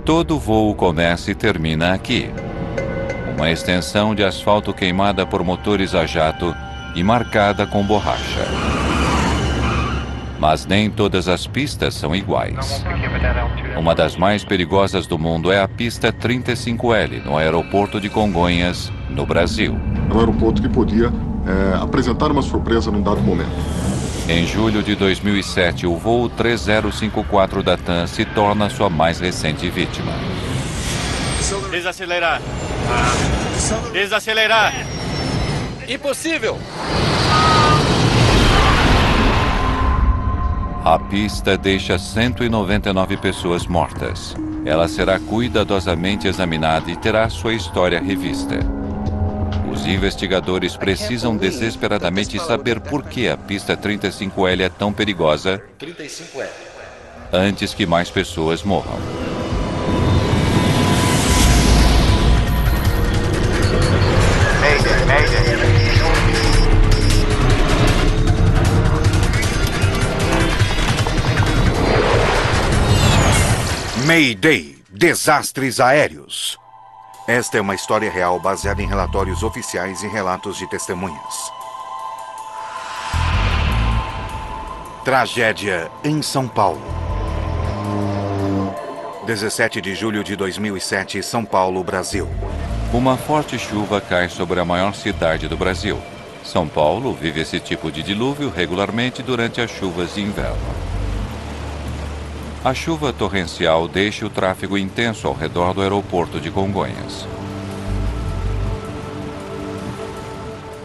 Todo voo começa e termina aqui. Uma extensão de asfalto queimada por motores a jato e marcada com borracha. Mas nem todas as pistas são iguais. Uma das mais perigosas do mundo é a pista 35L, no aeroporto de Congonhas, no Brasil. É um aeroporto que podia apresentar uma surpresa num dado momento. Em julho de 2007, o voo 3054 da TAM se torna sua mais recente vítima. Desacelerar. Desacelerar. Impossível. A pista deixa 199 pessoas mortas. Ela será cuidadosamente examinada e terá sua história revista. Os investigadores precisam desesperadamente saber por que a pista 35L é tão perigosa antes que mais pessoas morram. Mayday, desastres aéreos. Esta é uma história real baseada em relatórios oficiais e relatos de testemunhas. Tragédia em São Paulo. 17 de julho de 2007, São Paulo, Brasil. Uma forte chuva cai sobre a maior cidade do Brasil. São Paulo vive esse tipo de dilúvio regularmente durante as chuvas de inverno. A chuva torrencial deixa o tráfego intenso ao redor do aeroporto de Congonhas.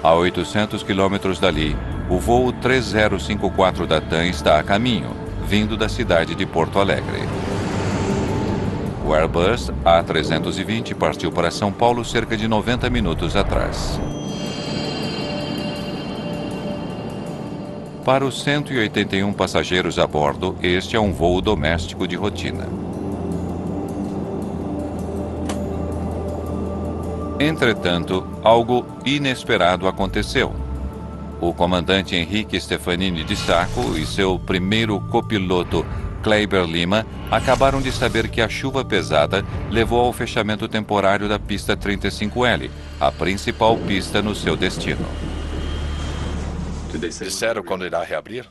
A 800 quilômetros dali, o voo 3054 da TAM está a caminho, vindo da cidade de Porto Alegre. O Airbus A320 partiu para São Paulo cerca de 90 minutos atrás. Para os 181 passageiros a bordo, este é um voo doméstico de rotina. Entretanto, algo inesperado aconteceu. O comandante Henrique Stefanini de Sacco e seu primeiro copiloto, Kleiber Lima, acabaram de saber que a chuva pesada levou ao fechamento temporário da pista 35L, a principal pista no seu destino. Disseram quando irá reabrir?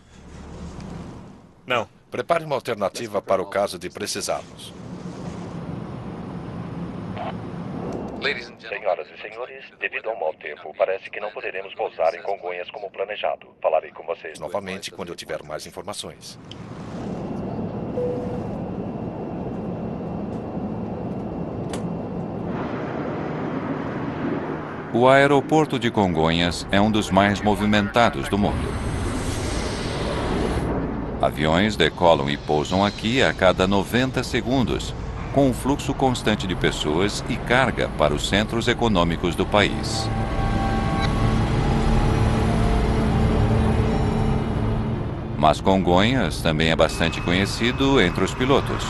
Não. Prepare uma alternativa para o caso de precisarmos. Senhoras e senhores, devido ao mau tempo, parece que não poderemos pousar em Congonhas como planejado. Falarei com vocês Novamente quando eu tiver mais informações. O aeroporto de Congonhas é um dos mais movimentados do mundo. Aviões decolam e pousam aqui a cada 90 segundos, com um fluxo constante de pessoas e carga para os centros econômicos do país. Mas Congonhas também é bastante conhecido entre os pilotos.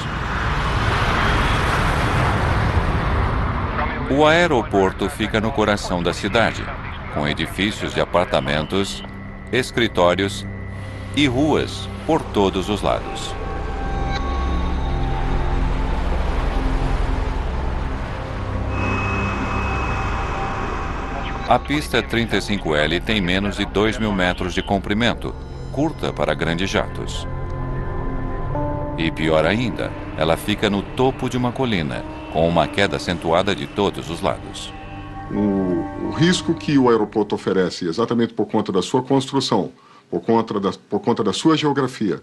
O aeroporto fica no coração da cidade, com edifícios de apartamentos, escritórios e ruas por todos os lados. A pista 35L tem menos de 2.000 metros de comprimento, curta para grandes jatos. E pior ainda, ela fica no topo de uma colina, com uma queda acentuada de todos os lados. O risco que o aeroporto oferece, exatamente por conta da sua construção, por conta da sua geografia,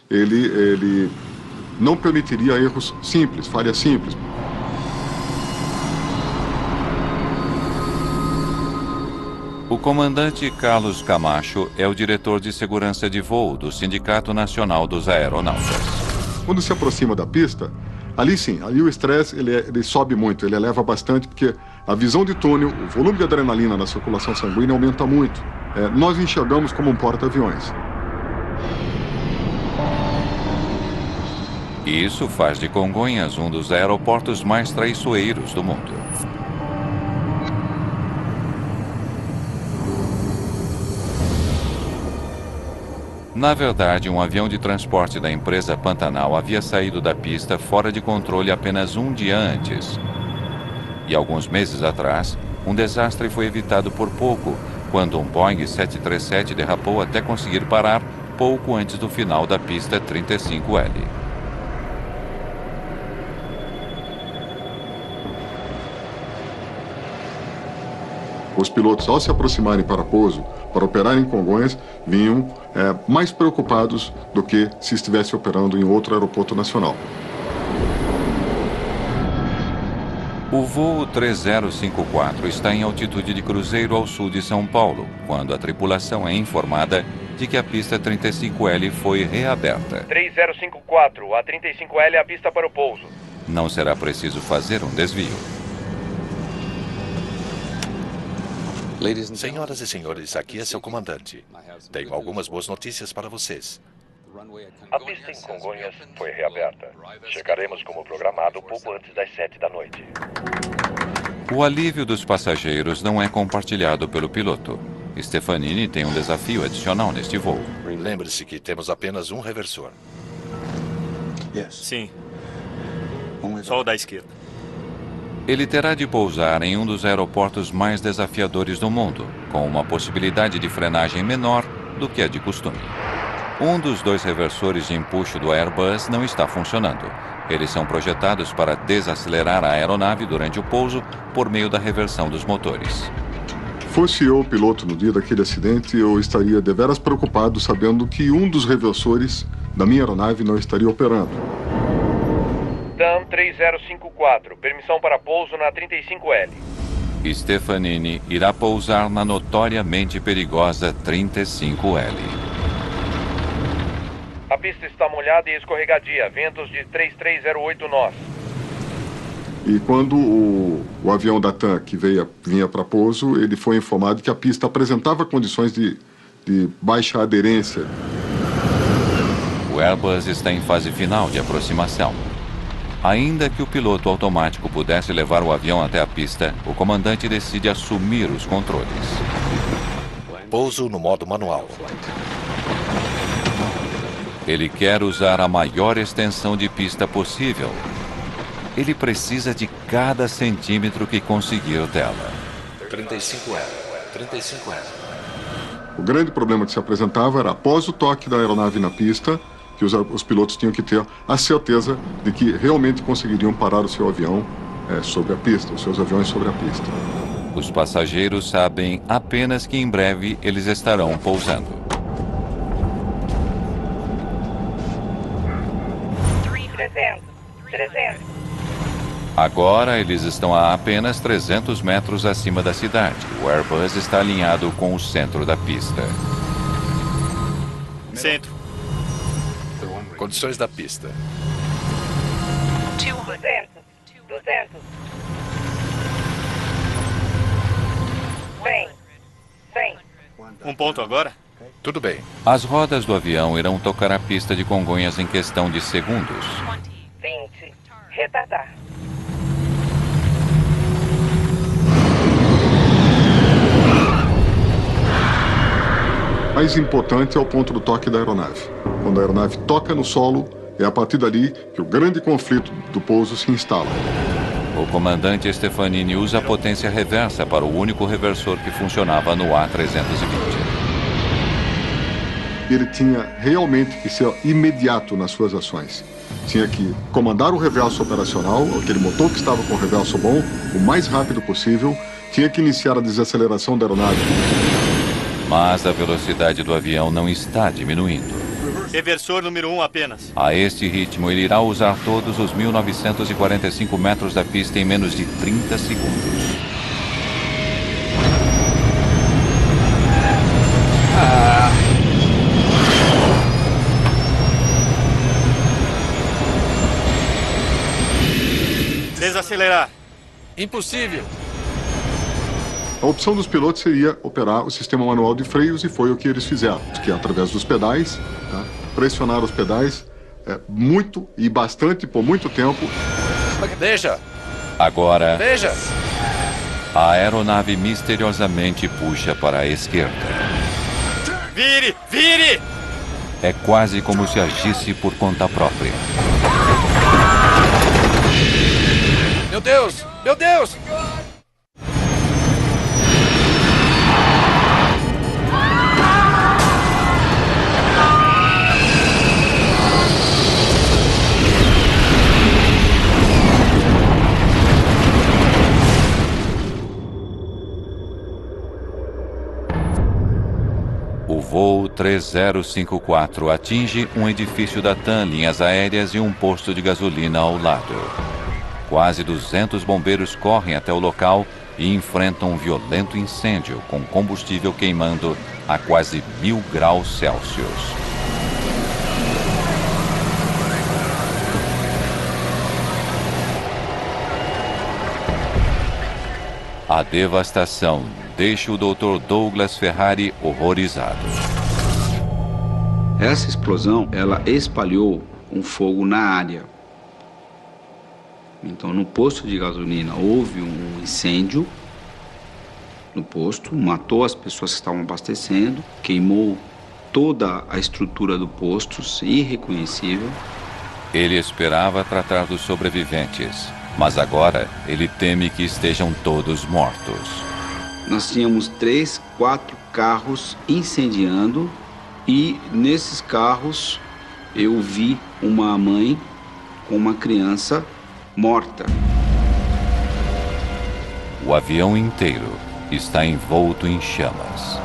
ele não permitiria erros simples, falhas simples. O comandante Carlos Camacho é o diretor de segurança de voo do Sindicato Nacional dos Aeronautas. Quando se aproxima da pista, ali sim, ali o estresse ele sobe muito, ele eleva bastante, porque a visão de túnel, o volume de adrenalina na circulação sanguínea aumenta muito. Nós enxergamos como um porta-aviões. Isso faz de Congonhas um dos aeroportos mais traiçoeiros do mundo. Na verdade, um avião de transporte da empresa Pantanal havia saído da pista fora de controle apenas um dia antes. E alguns meses atrás, um desastre foi evitado por pouco, quando um Boeing 737 derrapou até conseguir parar pouco antes do final da pista 35L. Os pilotos, ao se aproximarem para pouso, para operar em Congonhas, vinham mais preocupados do que se estivesse operando em outro aeroporto nacional. O voo 3054 está em altitude de cruzeiro ao sul de São Paulo, quando a tripulação é informada de que a pista 35L foi reaberta. 3054, a 35L é a pista para o pouso. Não será preciso fazer um desvio. Senhoras e senhores, aqui é seu comandante. Tenho algumas boas notícias para vocês. A pista em Congonhas foi reaberta. Chegaremos como programado pouco antes das 7 da noite. O alívio dos passageiros não é compartilhado pelo piloto. Stefanini tem um desafio adicional neste voo. Lembre-se que temos apenas um reversor. Sim. Só o da esquerda. Ele terá de pousar em um dos aeroportos mais desafiadores do mundo, com uma possibilidade de frenagem menor do que a de costume. Um dos dois reversores de empuxo do Airbus não está funcionando. Eles são projetados para desacelerar a aeronave durante o pouso por meio da reversão dos motores. Fosse eu o piloto no dia daquele acidente, eu estaria deveras preocupado sabendo que um dos reversores da minha aeronave não estaria operando. TAM 3054, permissão para pouso na 35L. Stefanini irá pousar na notoriamente perigosa 35L. A pista está molhada e escorregadia, ventos de 3308 nós. E quando o avião da TAM que vinha para pouso, ele foi informado que a pista apresentava condições de baixa aderência. O Airbus está em fase final de aproximação. Ainda que o piloto automático pudesse levar o avião até a pista, o comandante decide assumir os controles. Pouso no modo manual. Ele quer usar a maior extensão de pista possível. Ele precisa de cada centímetro que conseguir dela. 35L. 35L. O grande problema que se apresentava era, após o toque da aeronave na pista, que os pilotos tinham que ter a certeza de que realmente conseguiriam parar o seu avião sobre a pista, os seus aviões sobre a pista. Os passageiros sabem apenas que em breve eles estarão pousando. 300. Agora eles estão a apenas 300 metros acima da cidade. O Airbus está alinhado com o centro da pista. Centro. Condições da pista. 200. 100. Um ponto agora? Tudo bem. As rodas do avião irão tocar a pista de Congonhas em questão de segundos. 20. Retardar. Mais importante é o ponto do toque da aeronave. Quando a aeronave toca no solo, é a partir dali que o grande conflito do pouso se instala. O comandante Stefanini usa a potência reversa para o único reversor que funcionava no A320. Ele tinha realmente que ser imediato nas suas ações. Tinha que comandar o reverso operacional, aquele motor que estava com o reverso bom, o mais rápido possível. Tinha que iniciar a desaceleração da aeronave. Mas a velocidade do avião não está diminuindo. Reversor número 1 apenas. A este ritmo, ele irá usar todos os 1.945 metros da pista em menos de 30 segundos. Desacelerar. Impossível. A opção dos pilotos seria operar o sistema manual de freios e foi o que eles fizeram, que é através dos pedais, tá? Pressionar os pedais muito e bastante por muito tempo. Veja! Agora, Veja! a aeronave misteriosamente puxa para a esquerda. Vire! Vire! é quase como se agisse por conta própria. Meu Deus! Meu Deus! O voo 3054 atinge um edifício da TAM Linhas Aéreas e um posto de gasolina ao lado. Quase 200 bombeiros correm até o local e enfrentam um violento incêndio com combustível queimando a quase 1000 graus Celsius. A devastação deixa o Dr. Douglas Ferrari horrorizado. Essa explosão, ela espalhou um fogo na área. Então, no posto de gasolina houve um incêndio no posto, matou as pessoas que estavam abastecendo, queimou toda a estrutura do posto, irreconhecível. Ele esperava tratar dos sobreviventes, mas agora ele teme que estejam todos mortos. Nós tínhamos 3, 4 carros incendiando e nesses carros eu vi uma mãe com uma criança morta. O avião inteiro está envolto em chamas.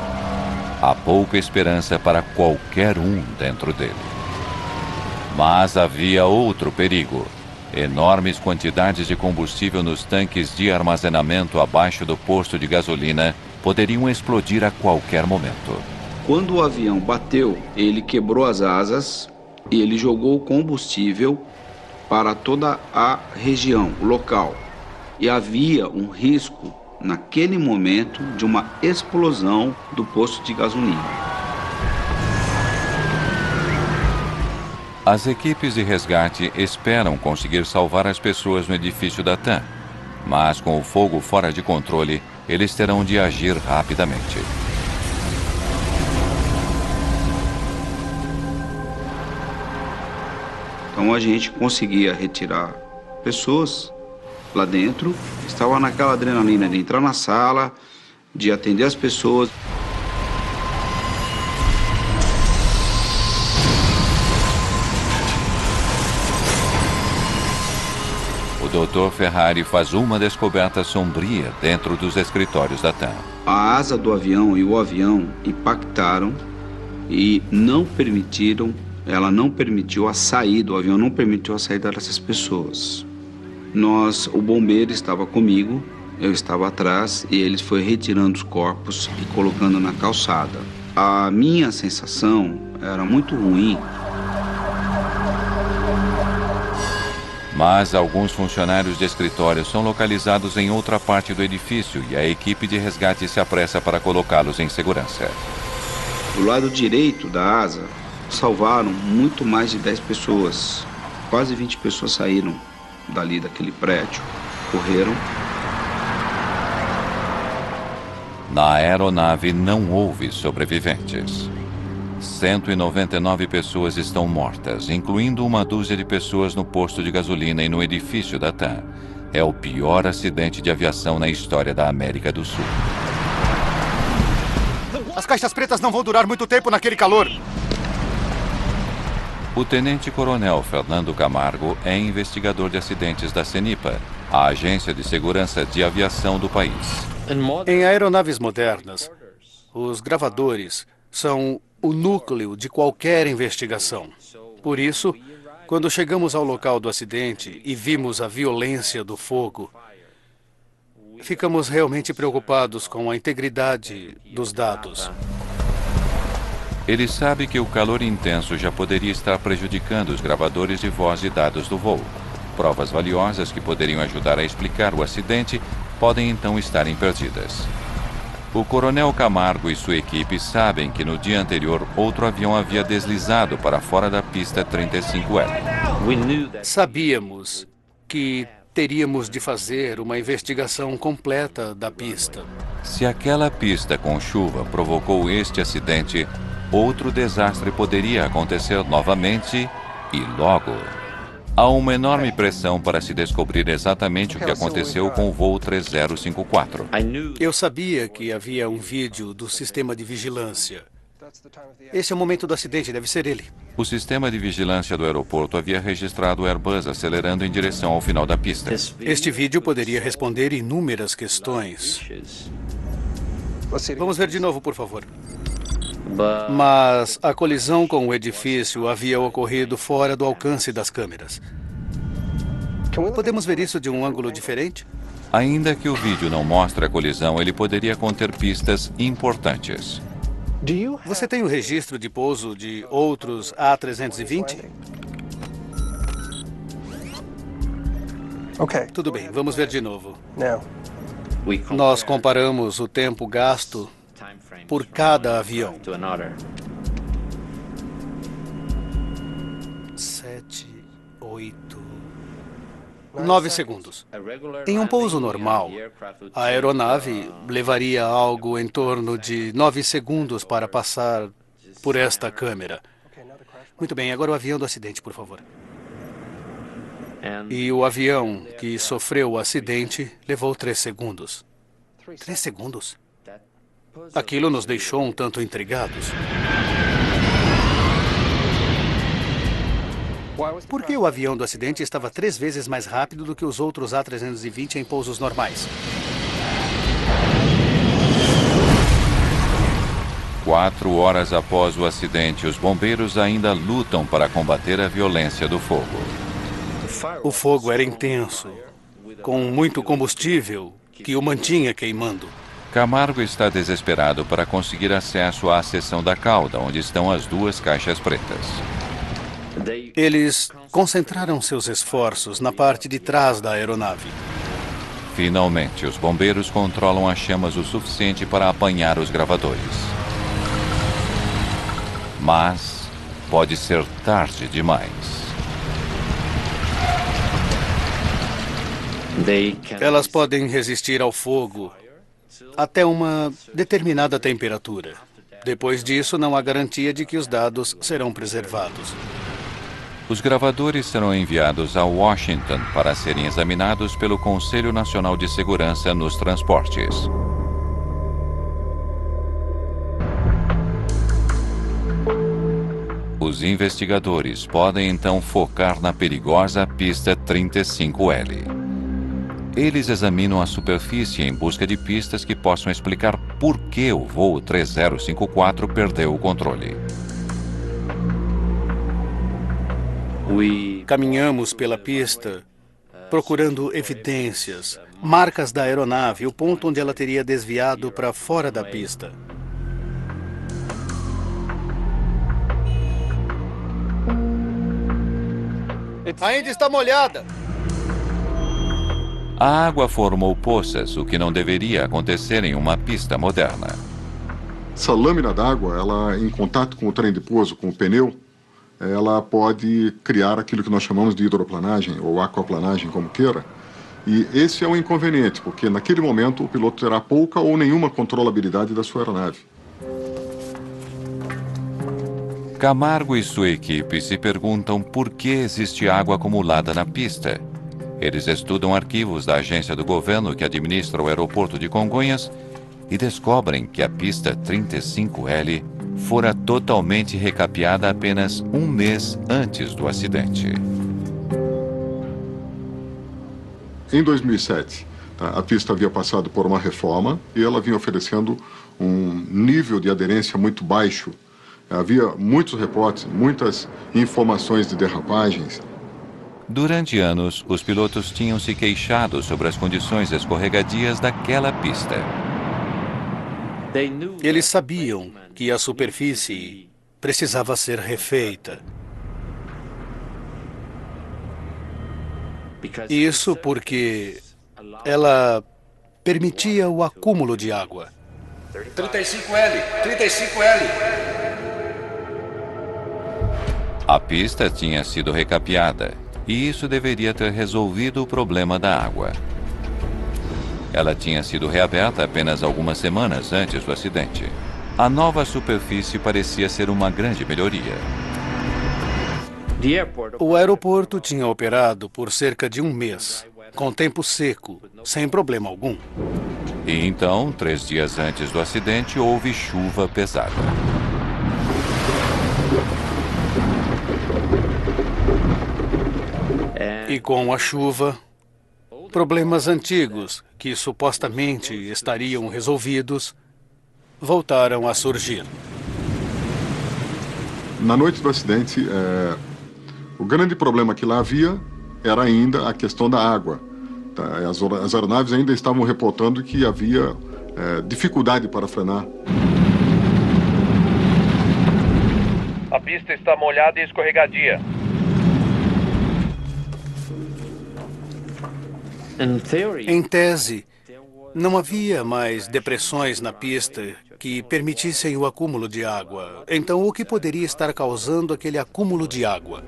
Há pouca esperança para qualquer um dentro dele. Mas havia outro perigo. Enormes quantidades de combustível nos tanques de armazenamento abaixo do posto de gasolina poderiam explodir a qualquer momento. Quando o avião bateu, ele quebrou as asas e ele jogou combustível para toda a região, o local. E havia um risco, naquele momento, de uma explosão do posto de gasolina. As equipes de resgate esperam conseguir salvar as pessoas no edifício da TAM, mas com o fogo fora de controle, eles terão de agir rapidamente. Então a gente conseguia retirar pessoas lá dentro, estava naquela adrenalina de entrar na sala, de atender as pessoas. O Dr. Ferrari faz uma descoberta sombria dentro dos escritórios da TAM. A asa do avião e o avião impactaram e ela não permitiu a saída, o avião não permitiu a saída dessas pessoas. O bombeiro estava comigo, eu estava atrás e ele foi retirando os corpos e colocando na calçada. A minha sensação era muito ruim. Mas alguns funcionários de escritório são localizados em outra parte do edifício e a equipe de resgate se apressa para colocá-los em segurança. Do lado direito da asa, salvaram muito mais de 10 pessoas. Quase 20 pessoas saíram dali daquele prédio, correram. Na aeronave não houve sobreviventes. 199 pessoas estão mortas, incluindo uma dúzia de pessoas no posto de gasolina e no edifício da TAM. É o pior acidente de aviação na história da América do Sul. As caixas pretas não vão durar muito tempo naquele calor. O tenente-coronel Fernando Camargo é investigador de acidentes da CENIPA, a agência de segurança de aviação do país. Em aeronaves modernas, os gravadores são o núcleo de qualquer investigação. Por isso, quando chegamos ao local do acidente e vimos a violência do fogo, ficamos realmente preocupados com a integridade dos dados. Ele sabe que o calor intenso já poderia estar prejudicando os gravadores de voz e dados do voo. Provas valiosas que poderiam ajudar a explicar o acidente podem então estarem perdidas. O coronel Camargo e sua equipe sabem que no dia anterior outro avião havia deslizado para fora da pista 35L. Sabíamos que teríamos de fazer uma investigação completa da pista. Se aquela pista com chuva provocou este acidente, outro desastre poderia acontecer novamente e logo. Há uma enorme pressão para se descobrir exatamente o que aconteceu com o voo 3054. Eu sabia que havia um vídeo do sistema de vigilância. Esse é o momento do acidente, deve ser ele. O sistema de vigilância do aeroporto havia registrado o Airbus acelerando em direção ao final da pista. Este vídeo poderia responder inúmeras questões. Vamos ver de novo, por favor. Mas a colisão com o edifício havia ocorrido fora do alcance das câmeras. Podemos ver isso de um ângulo diferente? Ainda que o vídeo não mostre a colisão, ele poderia conter pistas importantes. Você tem o registro de pouso de outros A320? Tudo bem, vamos ver de novo. Nós comparamos o tempo gasto por cada avião. 7, 8, 9 segundos. Em um pouso normal, a aeronave levaria algo em torno de 9 segundos para passar por esta câmera. Muito bem, agora o avião do acidente, por favor. E o avião que sofreu o acidente levou 3 segundos. 3 segundos? Aquilo nos deixou um tanto intrigados. Por que o avião do acidente estava 3 vezes mais rápido do que os outros A320 em pousos normais? 4 horas após o acidente, os bombeiros ainda lutam para combater a violência do fogo. O fogo era intenso, com muito combustível que o mantinha queimando. Camargo está desesperado para conseguir acesso à seção da cauda, onde estão as 2 caixas pretas. Eles concentraram seus esforços na parte de trás da aeronave. Finalmente, os bombeiros controlam as chamas o suficiente para apanhar os gravadores. Mas pode ser tarde demais. Elas podem resistir ao fogo até uma determinada temperatura. Depois disso, não há garantia de que os dados serão preservados. Os gravadores serão enviados a Washington para serem examinados pelo Conselho Nacional de Segurança nos Transportes. Os investigadores podem então focar na perigosa pista 35L. Eles examinam a superfície em busca de pistas que possam explicar por que o voo 3054 perdeu o controle. Caminhamos pela pista, procurando evidências, marcas da aeronave, o ponto onde ela teria desviado para fora da pista. Ainda está molhada. A água formou poças, o que não deveria acontecer em uma pista moderna. Essa lâmina d'água, ela em contato com o trem de pouso, com o pneu, ela pode criar aquilo que nós chamamos de hidroplanagem ou aquaplanagem, como queira. E esse é um inconveniente, porque naquele momento o piloto terá pouca ou nenhuma controlabilidade da sua aeronave. Camargo e sua equipe se perguntam por que existe água acumulada na pista. Eles estudam arquivos da agência do governo que administra o aeroporto de Congonhas e descobrem que a pista 35L fora totalmente recapeada apenas um mês antes do acidente. Em 2007, a pista havia passado por uma reforma e ela vinha oferecendo um nível de aderência muito baixo. Havia muitos reportes, muitas informações de derrapagens. Durante anos, os pilotos tinham se queixado sobre as condições escorregadias daquela pista. Eles sabiam que a superfície precisava ser refeita. Isso porque ela permitia o acúmulo de água. 35L, 35L. A pista tinha sido recapeada e isso deveria ter resolvido o problema da água. Ela tinha sido reaberta apenas algumas semanas antes do acidente. A nova superfície parecia ser uma grande melhoria. O aeroporto tinha operado por cerca de um mês, com tempo seco, sem problema algum. E então, 3 dias antes do acidente, houve chuva pesada. E com a chuva, problemas antigos, que supostamente estariam resolvidos, voltaram a surgir. Na noite do acidente, o grande problema que lá havia era ainda a questão da água. Tá? As aeronaves ainda estavam reportando que havia dificuldade para frenar. A pista está molhada e escorregadia. Em tese, não havia mais depressões na pista que permitissem o acúmulo de água. Então, o que poderia estar causando aquele acúmulo de água?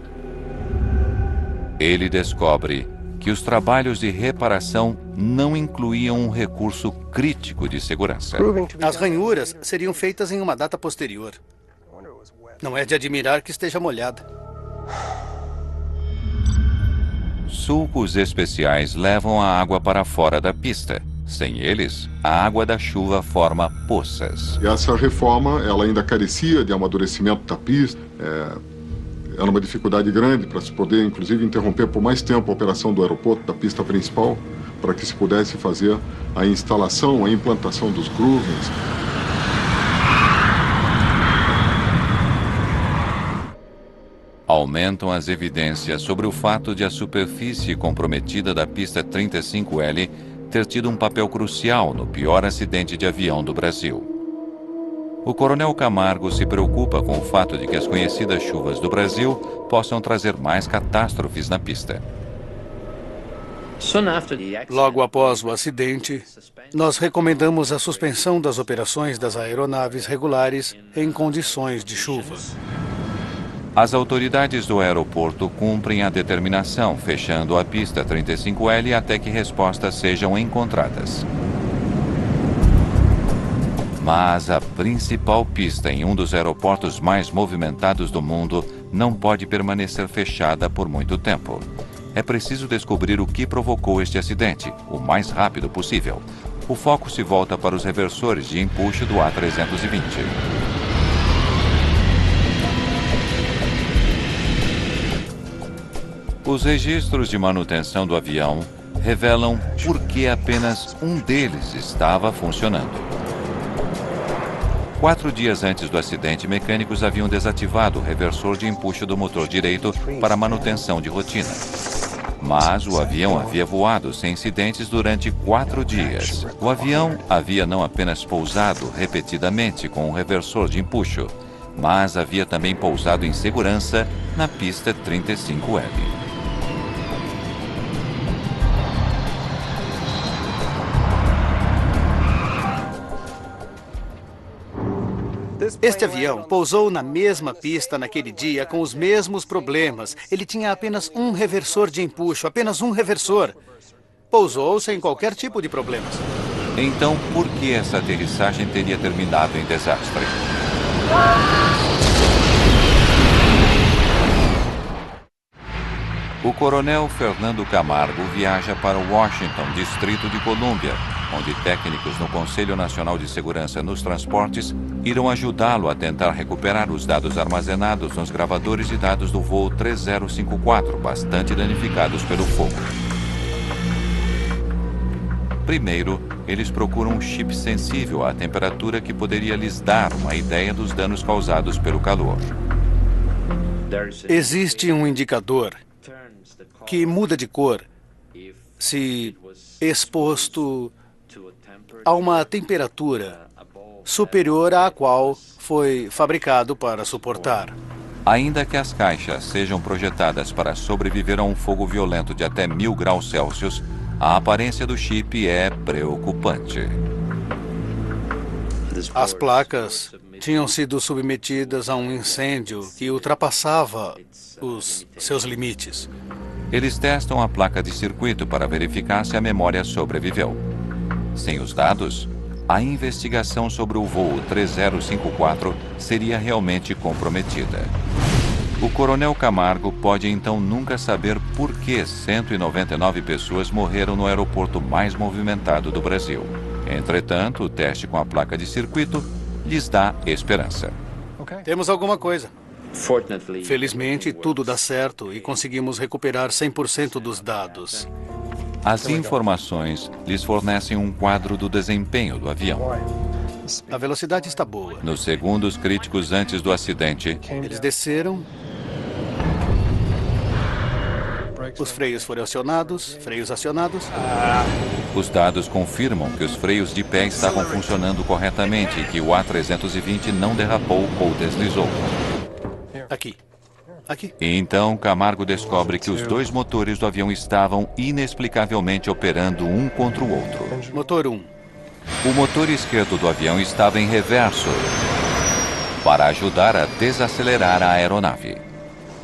Ele descobre que os trabalhos de reparação não incluíam um recurso crítico de segurança. As ranhuras seriam feitas em uma data posterior. Não é de admirar que esteja molhada. Sulcos especiais levam a água para fora da pista. Sem eles, a água da chuva forma poças. E essa reforma, ela ainda carecia de amadurecimento da pista. Era uma dificuldade grande para se poder, inclusive, interromper por mais tempo a operação do aeroporto, da pista principal, para que se pudesse fazer a instalação, a implantação dos groovings. Aumentam as evidências sobre o fato de a superfície comprometida da pista 35L ter tido um papel crucial no pior acidente de avião do Brasil. O coronel Camargo se preocupa com o fato de que as conhecidas chuvas do Brasil possam trazer mais catástrofes na pista. Logo após o acidente, nós recomendamos a suspensão das operações das aeronaves regulares em condições de chuva. As autoridades do aeroporto cumprem a determinação, fechando a pista 35L até que respostas sejam encontradas. Mas a principal pista em um dos aeroportos mais movimentados do mundo não pode permanecer fechada por muito tempo. É preciso descobrir o que provocou este acidente, o mais rápido possível. O foco se volta para os reversores de empuxo do A320. Os registros de manutenção do avião revelam por que apenas um deles estava funcionando. 4 dias antes do acidente, mecânicos haviam desativado o reversor de empuxo do motor direito para manutenção de rotina. Mas o avião havia voado sem incidentes durante 4 dias. O avião havia não apenas pousado repetidamente com o reversor de empuxo, mas havia também pousado em segurança na pista 35L. Este avião pousou na mesma pista naquele dia com os mesmos problemas. Ele tinha apenas um reversor de empuxo, apenas um reversor. Pousou sem qualquer tipo de problemas. Então, por que essa aterrissagem teria terminado em desastre? O coronel Fernando Camargo viaja para Washington, Distrito de Colômbia, onde técnicos no Conselho Nacional de Segurança nos Transportes irão ajudá-lo a tentar recuperar os dados armazenados nos gravadores de dados do voo 3054, bastante danificados pelo fogo. Primeiro, eles procuram um chip sensível à temperatura que poderia lhes dar uma ideia dos danos causados pelo calor. Existe um indicador que muda de cor se exposto a uma temperatura superior à qual foi fabricado para suportar. Ainda que as caixas sejam projetadas para sobreviver a um fogo violento de até 1000 graus Celsius, a aparência do chip é preocupante. As placas tinham sido submetidas a um incêndio que ultrapassava os seus limites. Eles testam a placa de circuito para verificar se a memória sobreviveu. Sem os dados, a investigação sobre o voo 3054 seria realmente comprometida. O coronel Camargo pode então nunca saber por que 199 pessoas morreram no aeroporto mais movimentado do Brasil. Entretanto, o teste com a placa de circuito lhes dá esperança. Temos alguma coisa. Felizmente, tudo dá certo e conseguimos recuperar 100% dos dados. As informações lhes fornecem um quadro do desempenho do avião. A velocidade está boa. Nos segundos críticos antes do acidente, Eles desceram. Os freios foram acionados. Freios acionados. os dados confirmam que os freios de pé estavam funcionando corretamente e que o A320 não derrapou ou deslizou. Aqui. E então Camargo descobre que os dois motores do avião estavam inexplicavelmente operando um contra o outro. Motor 1. O motor esquerdo do avião estava em reverso para ajudar a desacelerar a aeronave.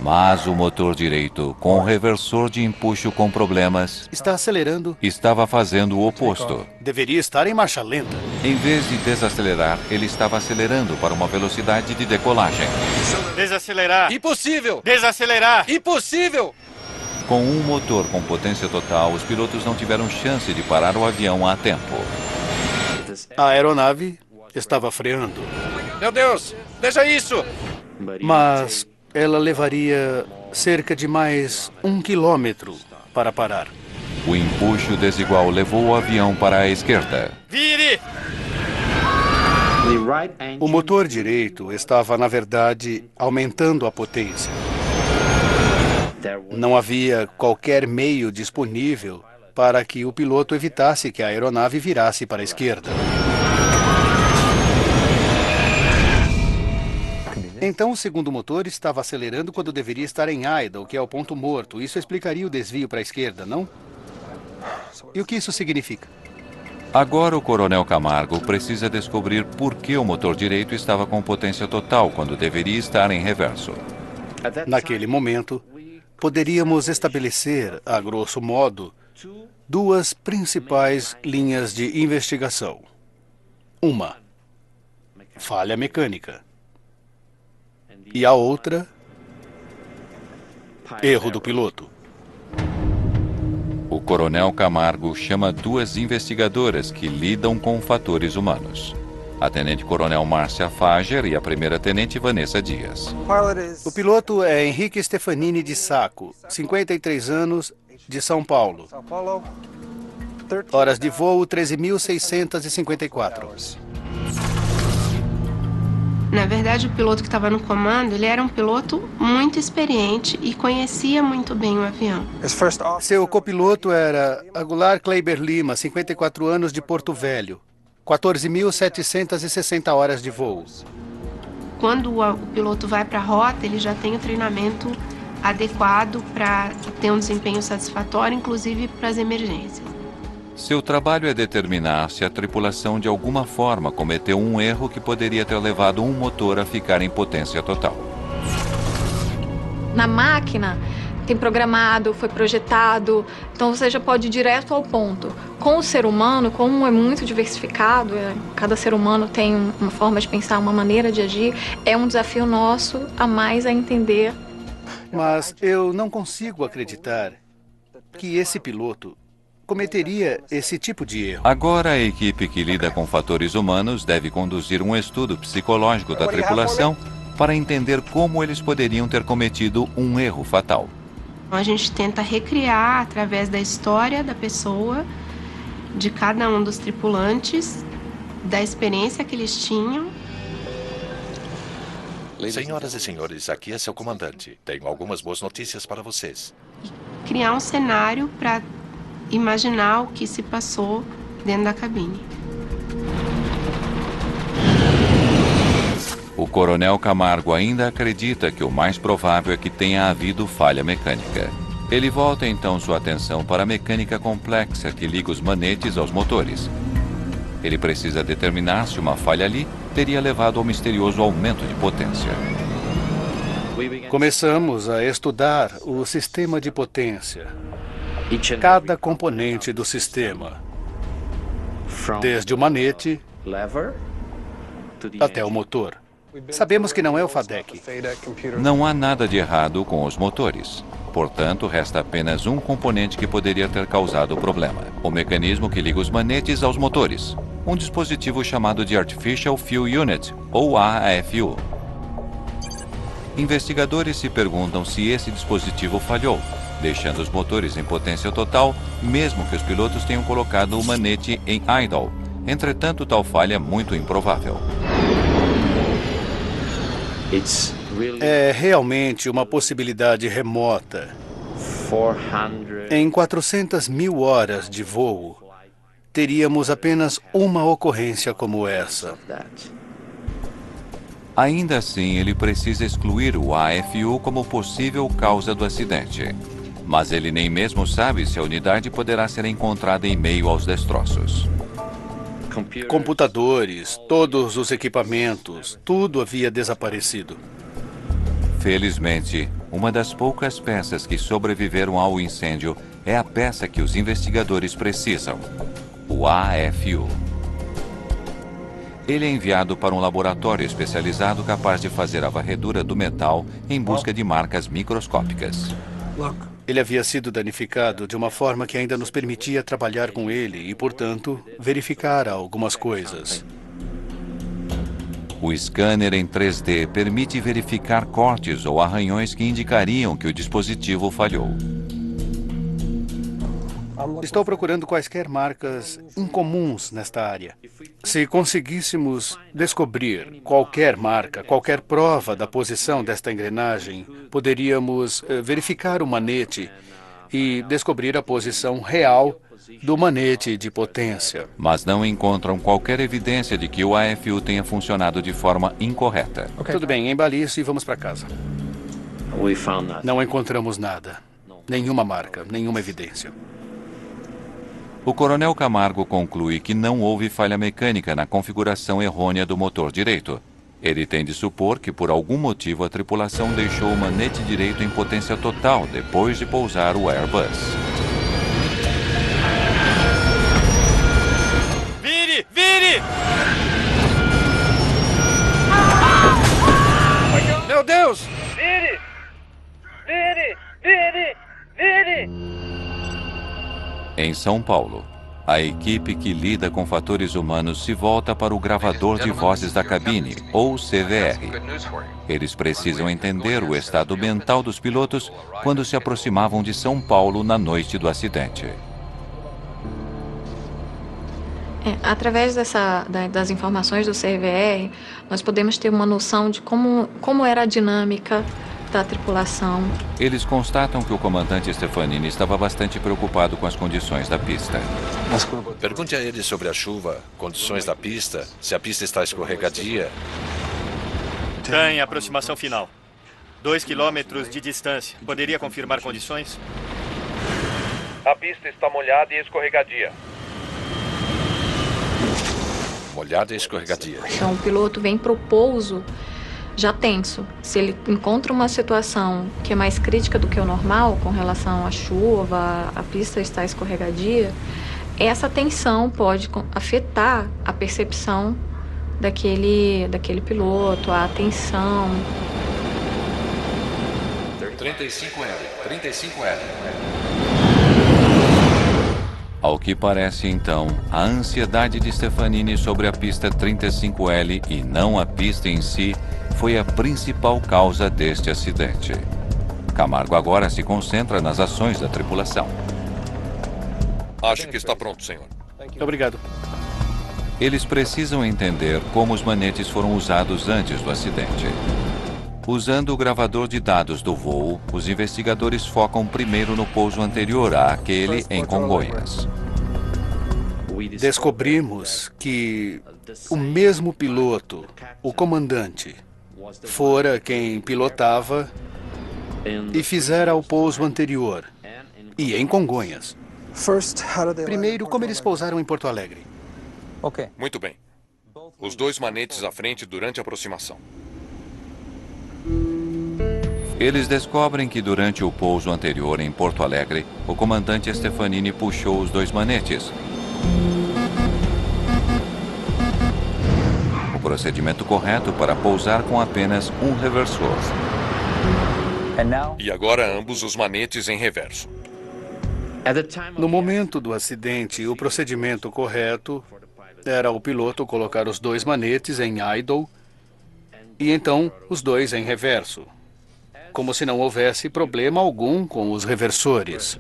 Mas o motor direito, com o reversor de empuxo com problemas, está acelerando. Estava fazendo o oposto. Deveria estar em marcha lenta. Em vez de desacelerar, ele estava acelerando para uma velocidade de decolagem. Desacelerar. Impossível. Desacelerar. Impossível. Com um motor com potência total, os pilotos não tiveram chance de parar o avião a tempo. A aeronave estava freando. Meu Deus, veja isso! Mas ela levaria cerca de mais 1 quilômetro para parar. O empuxo desigual levou o avião para a esquerda. Vire! O motor direito estava, na verdade, aumentando a potência. Não havia qualquer meio disponível para que o piloto evitasse que a aeronave virasse para a esquerda. Então, o segundo motor estava acelerando quando deveria estar em idle, que é o ponto morto. Isso explicaria o desvio para a esquerda, não? E o que isso significa? Agora o coronel Camargo precisa descobrir por que o motor direito estava com potência total quando deveria estar em reverso. Naquele momento, poderíamos estabelecer, a grosso modo, duas principais linhas de investigação. Uma, falha mecânica. E a outra, erro do piloto. O coronel Camargo chama duas investigadoras que lidam com fatores humanos. A tenente-coronel Márcia Fager e a primeira-tenente Vanessa Dias. O piloto é Henrique Stefanini de Sacco, 53 anos, de São Paulo. Horas de voo 13.654. Na verdade, o piloto que estava no comando, ele era um piloto muito experiente e conhecia muito bem o avião. Seu copiloto era Aguilar Kleiber Lima, 54 anos, de Porto Velho. 14.760 horas de voo. Quando o piloto vai para a rota, ele já tem o treinamento adequado para ter um desempenho satisfatório, inclusive para as emergências. Seu trabalho é determinar se a tripulação de alguma forma cometeu um erro que poderia ter levado um motor a ficar em potência total. Na máquina, tem programado, foi projetado, então você já pode ir direto ao ponto. Com o ser humano, como é muito diversificado, cada ser humano tem uma forma de pensar, uma maneira de agir, é um desafio nosso a mais a entender. Mas eu não consigo acreditar que esse piloto cometeria esse tipo de erro. Agora a equipe que lida com fatores humanos deve conduzir um estudo psicológico da tripulação para entender como eles poderiam ter cometido um erro fatal. A gente tenta recriar, através da história da pessoa, de cada um dos tripulantes, da experiência que eles tinham. Senhoras e senhores, aqui é seu comandante. Tenho algumas boas notícias para vocês. Criar um cenário para imaginar o que se passou dentro da cabine. O coronel Camargo ainda acredita que o mais provável é que tenha havido falha mecânica. Ele volta então sua atenção para a mecânica complexa que liga os manetes aos motores. Ele precisa determinar se uma falha ali teria levado ao misterioso aumento de potência. Começamos a estudar o sistema de potência. Cada componente do sistema, desde o manete até o motor. Sabemos que não é o FADEC. Não há nada de errado com os motores. Portanto, resta apenas um componente que poderia ter causado o problema: o mecanismo que liga os manetes aos motores. Um dispositivo chamado de Artificial Fuel Unit, ou AFU. Investigadores se perguntam se esse dispositivo falhou, deixando os motores em potência total, mesmo que os pilotos tenham colocado o manete em idle. Entretanto, tal falha é muito improvável. É realmente uma possibilidade remota. Em 400 mil horas de voo, teríamos apenas uma ocorrência como essa. Ainda assim, ele precisa excluir o AFU como possível causa do acidente. Mas ele nem mesmo sabe se a unidade poderá ser encontrada em meio aos destroços. Computadores, todos os equipamentos, tudo havia desaparecido. Felizmente, uma das poucas peças que sobreviveram ao incêndio é a peça que os investigadores precisam: o AFU. Ele é enviado para um laboratório especializado capaz de fazer a varredura do metal em busca de marcas microscópicas. Ele havia sido danificado de uma forma que ainda nos permitia trabalhar com ele e, portanto, verificar algumas coisas. O scanner em 3D permite verificar cortes ou arranhões que indicariam que o dispositivo falhou. Estou procurando quaisquer marcas incomuns nesta área. Se conseguíssemos descobrir qualquer marca, qualquer prova da posição desta engrenagem, poderíamos verificar o manete e descobrir a posição real do manete de potência. Mas não encontram qualquer evidência de que o AFU tenha funcionado de forma incorreta. Tudo bem, embale isso e vamos para casa. Não encontramos nada. Nenhuma marca, nenhuma evidência. O coronel Camargo conclui que não houve falha mecânica na configuração errônea do motor direito. Ele tem de supor que, por algum motivo, a tripulação deixou o manete direito em potência total depois de pousar o Airbus. Vire! Vire! Meu Deus! Vire! Vire! Vire! Vire! Em São Paulo, a equipe que lida com fatores humanos se volta para o gravador de vozes da cabine, ou CVR. Eles precisam entender o estado mental dos pilotos quando se aproximavam de São Paulo na noite do acidente. Através das informações do CVR, nós podemos ter uma noção de como era a dinâmica da tripulação. Eles constatam que o comandante Stefanini estava bastante preocupado com as condições da pista. Pergunte a ele sobre a chuva, condições da pista, se a pista está escorregadia. Tem aproximação final. 2 quilômetros de distância. Poderia confirmar condições? A pista está molhada e escorregadia. Molhada e escorregadia. Então o piloto vem para o pouso já tenso. Se ele encontra uma situação que é mais crítica do que o normal, com relação à chuva, a pista está escorregadia, essa tensão pode afetar a percepção daquele piloto, a atenção. 35L, 35L. Ao que parece, então, a ansiedade de Stefanini sobre a pista 35L e não a pista em si foi a principal causa deste acidente. Camargo agora se concentra nas ações da tripulação. Acho que está pronto, senhor. Obrigado. Eles precisam entender como os manetes foram usados antes do acidente. Usando o gravador de dados do voo, os investigadores focam primeiro no pouso anterior àquele em Congonhas. Descobrimos que o mesmo piloto, o comandante, fora quem pilotava e fizera o pouso anterior, e em Congonhas. Primeiro, como eles pousaram em Porto Alegre. Muito bem. Os 2 manetes à frente durante a aproximação. Eles descobrem que durante o pouso anterior em Porto Alegre, o comandante Stefanini puxou os 2 manetes. procedimento correto para pousar com apenas um reversor. E agora ambos os manetes em reverso. No momento do acidente, o procedimento correto era o piloto colocar os dois manetes em idle e então os dois em reverso, como se não houvesse problema algum com os reversores.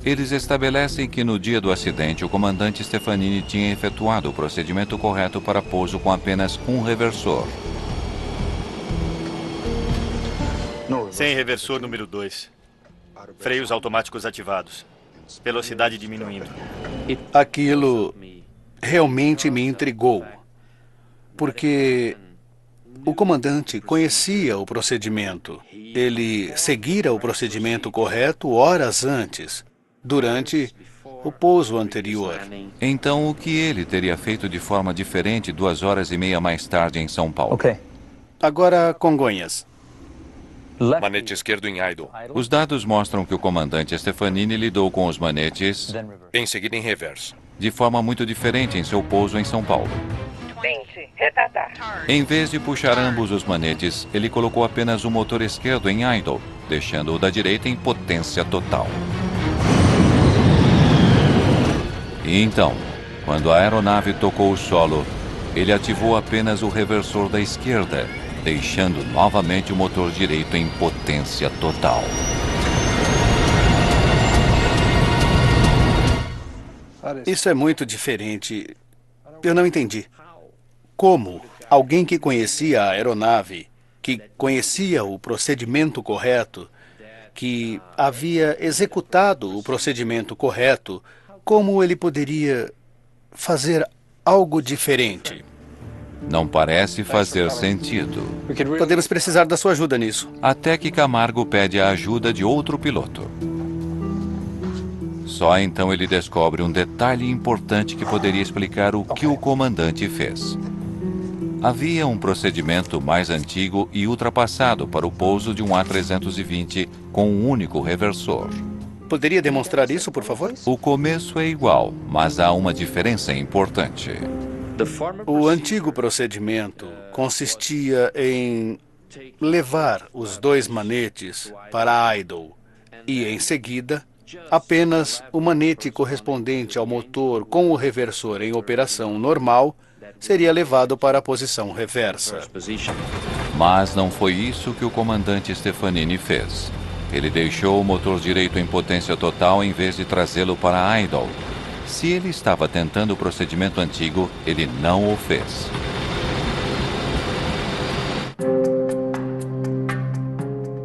Eles estabelecem que no dia do acidente, o comandante Stefanini tinha efetuado o procedimento correto para pouso com apenas um reversor. Sem reversor número 2. Freios automáticos ativados. Velocidade diminuindo. Aquilo realmente me intrigou, porque o comandante conhecia o procedimento. Ele seguira o procedimento correto horas antes, durante o pouso anterior. Então, o que ele teria feito de forma diferente 2h30 mais tarde em São Paulo? Agora, Congonhas. Manete esquerdo em idle. Os dados mostram que o comandante Stefanini lidou com os manetes Em seguida em reverso. de forma muito diferente em seu pouso em São Paulo. 20, retardar. Em vez de puxar ambos os manetes, ele colocou apenas o motor esquerdo em idle, deixando o da direita em potência total. E então, quando a aeronave tocou o solo, ele ativou apenas o reversor da esquerda, deixando novamente o motor direito em potência total. Isso é muito diferente. Eu não entendi. Como alguém que conhecia a aeronave, que conhecia o procedimento correto, que havia executado o procedimento correto, como ele poderia fazer algo diferente? Não parece fazer sentido. Podemos precisar da sua ajuda nisso. Até que Camargo pede a ajuda de outro piloto. Só então ele descobre um detalhe importante que poderia explicar o que o comandante fez. Havia um procedimento mais antigo e ultrapassado para o pouso de um A320 com um único reversor. Poderia demonstrar isso, por favor? O começo é igual, mas há uma diferença importante. O antigo procedimento consistia em levar os dois manetes para idle e, em seguida, apenas o manete correspondente ao motor com o reversor em operação normal seria levado para a posição reversa. Mas não foi isso que o comandante Stefanini fez. Ele deixou o motor direito em potência total em vez de trazê-lo para idle. Se ele estava tentando o procedimento antigo, ele não o fez.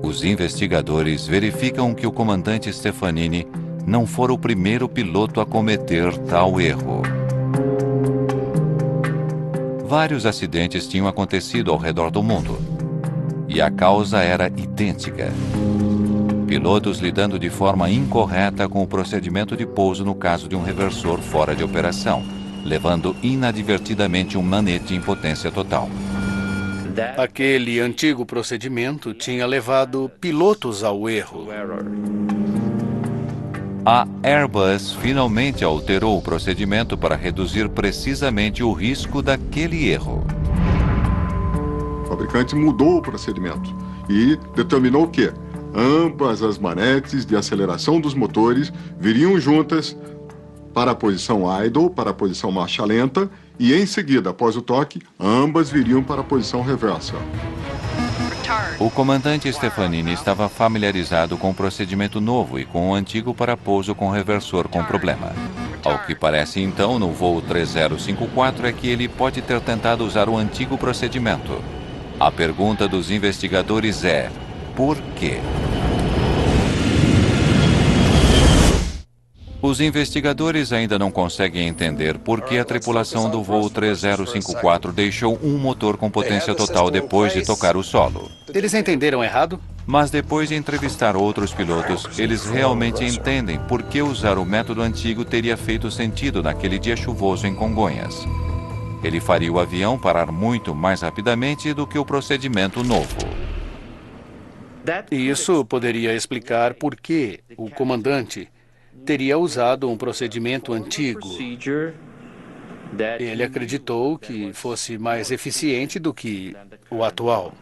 Os investigadores verificam que o comandante Stefanini não fora o primeiro piloto a cometer tal erro. Vários acidentes tinham acontecido ao redor do mundo, e a causa era idêntica. Pilotos lidando de forma incorreta com o procedimento de pouso no caso de um reversor fora de operação, levando inadvertidamente um manete em potência total. Aquele antigo procedimento tinha levado pilotos ao erro. A Airbus finalmente alterou o procedimento para reduzir precisamente o risco daquele erro. O fabricante mudou o procedimento e determinou que ambas as manetes de aceleração dos motores viriam juntas para a posição idle, para a posição marcha lenta, e em seguida, após o toque, ambas viriam para a posição reversa. O comandante Stefanini estava familiarizado com o procedimento novo e com o antigo para pouso com reversor com problema. Ao que parece então, no voo 3054 é que ele pode ter tentado usar o antigo procedimento. A pergunta dos investigadores é: por quê? Os investigadores ainda não conseguem entender por que a tripulação do voo 3054 deixou um motor com potência total depois de tocar o solo. Eles entenderam errado? Mas depois de entrevistar outros pilotos, eles realmente entendem por que usar o método antigo teria feito sentido naquele dia chuvoso em Congonhas. Ele faria o avião parar muito mais rapidamente do que o procedimento novo. Isso poderia explicar por que o comandante teria usado um procedimento antigo. Ele acreditou que fosse mais eficiente do que o atual.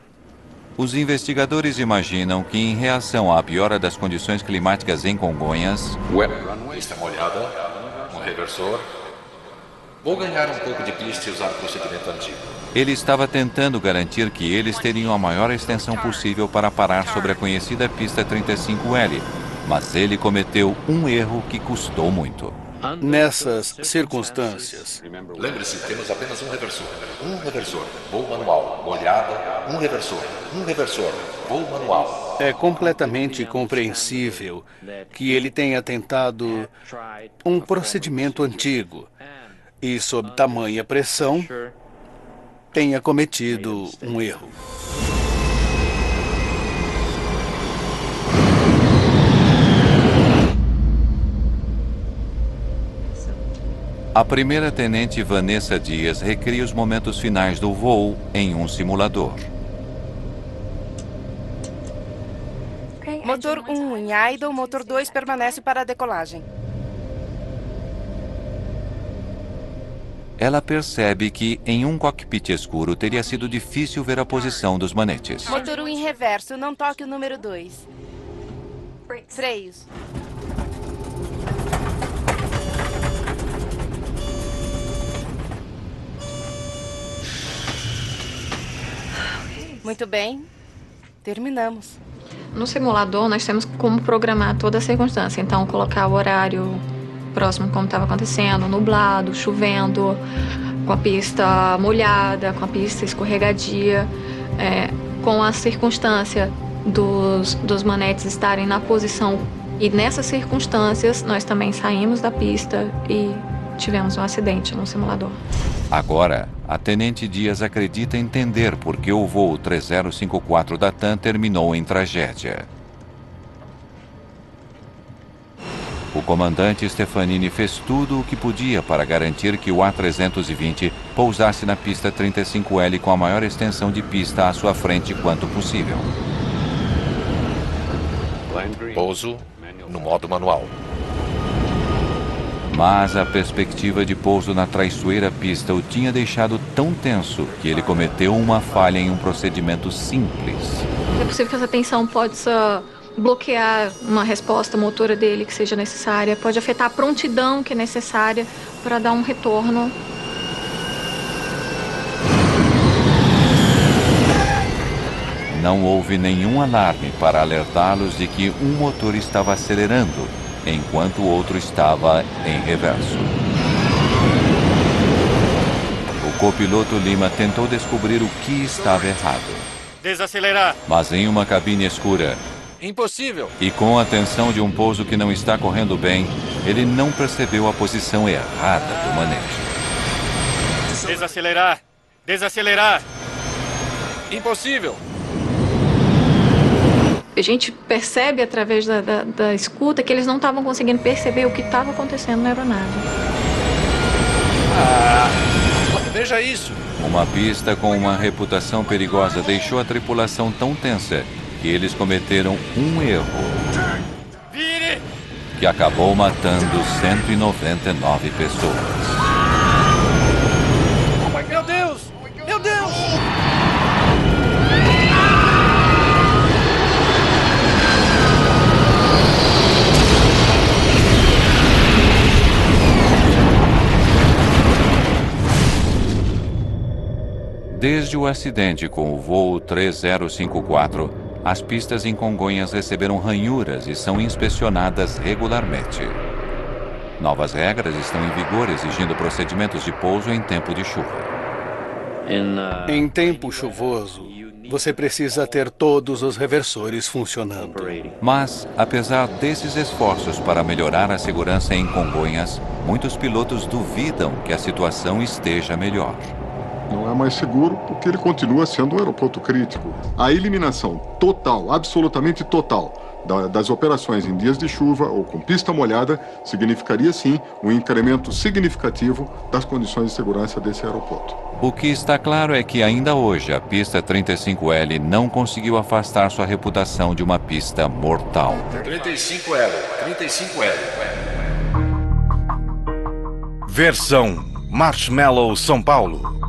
Os investigadores imaginam que, em reação à piora das condições climáticas em Congonhas, Pista molhada, um reversor. Vou ganhar um pouco de pista e usar o procedimento antigo. ele estava tentando garantir que eles teriam a maior extensão possível para parar sobre a conhecida pista 35L, mas ele cometeu um erro que custou muito. Nessas circunstâncias, Lembre-se, temos apenas um reversor. Um reversor, voo manual, molhada, um reversor, voo manual. é completamente compreensível que ele tenha tentado um procedimento antigo e, sob tamanha pressão, tenha cometido um erro. A primeira-tenente Vanessa Dias recria os momentos finais do voo em um simulador. Motor 1 em idle, motor 2 permanece para a decolagem. Ela percebe que, em um cockpit escuro, teria sido difícil ver a posição dos manetes. Motor 1 em reverso, não toque o número 2. Freios. Muito bem. Terminamos. No simulador, nós temos como programar toda a circunstância. Então, colocar o horário próximo como estava acontecendo, nublado, chovendo, com a pista molhada, com a pista escorregadia, com a circunstância dos manetes estarem na posição. E nessas circunstâncias, nós também saímos da pista e tivemos um acidente no simulador. Agora, a Tenente Dias acredita entender por que o voo 3054 da TAM terminou em tragédia. O comandante Stefanini fez tudo o que podia para garantir que o A320 pousasse na pista 35L com a maior extensão de pista à sua frente quanto possível. Pouso no modo manual. Mas a perspectiva de pouso na traiçoeira pista o tinha deixado tão tenso que ele cometeu uma falha em um procedimento simples. É possível que essa tensão possa bloquear uma resposta motora dele que seja necessária, pode afetar a prontidão que é necessária para dar um retorno. Não houve nenhum alarme para alertá-los de que um motor estava acelerando, enquanto o outro estava em reverso. O copiloto Lima tentou descobrir o que estava errado. Desacelerar. Mas em uma cabine escura, Impossível. e com a tensão de um pouso que não está correndo bem, ele não percebeu a posição errada do manete. Desacelerar. Desacelerar. Impossível. A gente percebe através da escuta que eles não estavam conseguindo perceber o que estava acontecendo na aeronave. Veja isso. Uma pista com uma reputação perigosa deixou a tripulação tão tensa que eles cometeram um erro que acabou matando 199 pessoas. Meu Deus! Meu Deus! Desde o acidente com o voo 3054, as pistas em Congonhas receberam ranhuras e são inspecionadas regularmente. Novas regras estão em vigor exigindo procedimentos de pouso em tempo de chuva. Em tempo chuvoso, você precisa ter todos os reversores funcionando. Mas, apesar desses esforços para melhorar a segurança em Congonhas, muitos pilotos duvidam que a situação esteja melhor. Não é mais seguro porque ele continua sendo um aeroporto crítico. A eliminação total, absolutamente total, das operações em dias de chuva ou com pista molhada significaria, sim, um incremento significativo das condições de segurança desse aeroporto. O que está claro é que ainda hoje a pista 35L não conseguiu afastar sua reputação de uma pista mortal. 35L. Versão Marshmallow, São Paulo.